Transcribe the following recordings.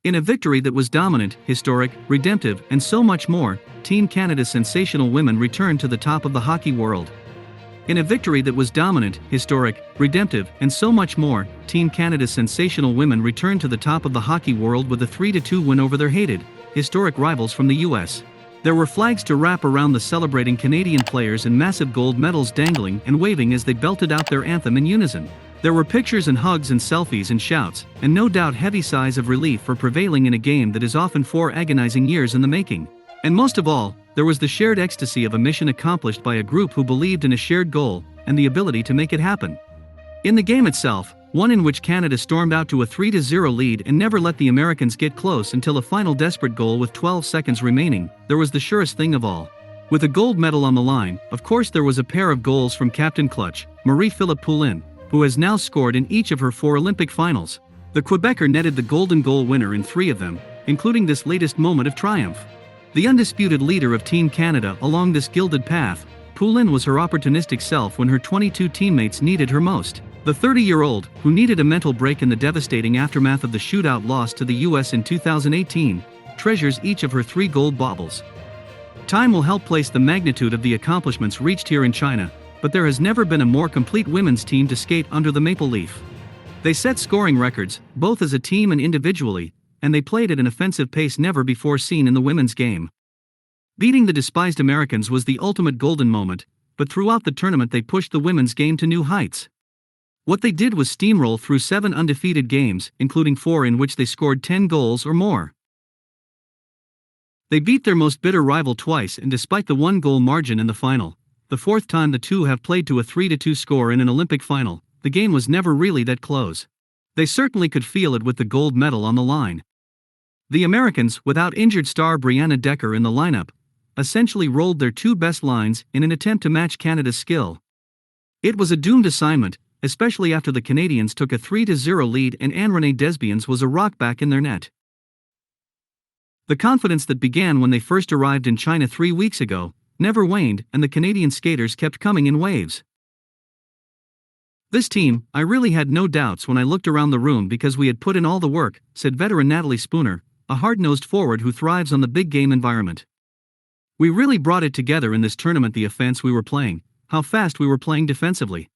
In a victory that was dominant, historic, redemptive, and so much more, Team Canada's sensational women returned to the top of the hockey world. In a victory that was dominant, historic, redemptive, and so much more, Team Canada's sensational women returned to the top of the hockey world with a 3-2 win over their hated, historic rivals from the US. There were flags to wrap around the celebrating Canadian players and massive gold medals dangling and waving as they belted out their anthem in unison. There were pictures and hugs and selfies and shouts, and no doubt heavy sighs of relief for prevailing in a game that is often 4 agonizing years in the making. And most of all, there was the shared ecstasy of a mission accomplished by a group who believed in a shared goal and the ability to make it happen. In the game itself, one in which Canada stormed out to a 3-0 lead and never let the Americans get close until a final desperate goal with 12 seconds remaining, there was the surest thing of all. With a gold medal on the line, of course there was a pair of goals from Captain Clutch, Marie-Philip Poulin, who has now scored in each of her 4 Olympic finals. The Quebecer netted the golden goal winner in 3 of them, including this latest moment of triumph. The undisputed leader of Team Canada along this gilded path, Poulin was her opportunistic self when her 22 teammates needed her most. The 30-year-old, who needed a mental break in the devastating aftermath of the shootout loss to the US in 2018, treasures each of her 3 gold baubles. Time will help place the magnitude of the accomplishments reached here in China, but there has never been a more complete women's team to skate under the maple leaf. They set scoring records, both as a team and individually, and they played at an offensive pace never before seen in the women's game. Beating the despised Americans was the ultimate golden moment, but throughout the tournament they pushed the women's game to new heights. What they did was steamroll through 7 undefeated games, including 4 in which they scored 10 goals or more. They beat their most bitter rival twice, and despite the 1-goal margin in the final, the 4th time the two have played to a 3-2 score in an Olympic final, the game was never really that close. They certainly could feel it with the gold medal on the line. The Americans, without injured star Brianna Decker in the lineup, essentially rolled their 2 best lines in an attempt to match Canada's skill. It was a doomed assignment, especially after the Canadians took a 3-0 lead and Anne-Renee Desbiens was a rock back in their net. The confidence that began when they first arrived in China 3 weeks ago never waned, and the Canadian skaters kept coming in waves. "This team, I really had no doubts when I looked around the room because we had put in all the work," said veteran Natalie Spooner, a hard-nosed forward who thrives on the big game environment. "We really brought it together in this tournament, the offense we were playing, how fast we were playing defensively.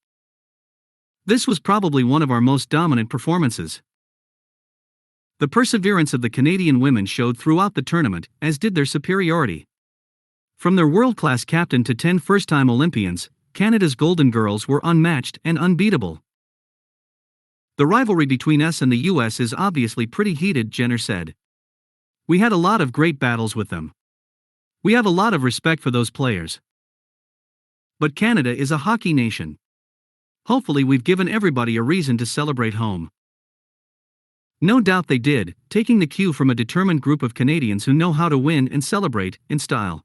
This was probably one of our most dominant performances." The perseverance of the Canadian women showed throughout the tournament, as did their superiority. From their world-class captain to 10 first-time Olympians, Canada's Golden Girls were unmatched and unbeatable. "The rivalry between us and the US is obviously pretty heated," Jenner said. "We had a lot of great battles with them. We have a lot of respect for those players. But Canada is a hockey nation. Hopefully we've given everybody a reason to celebrate home." No doubt they did, taking the cue from a determined group of Canadians who know how to win and celebrate in style.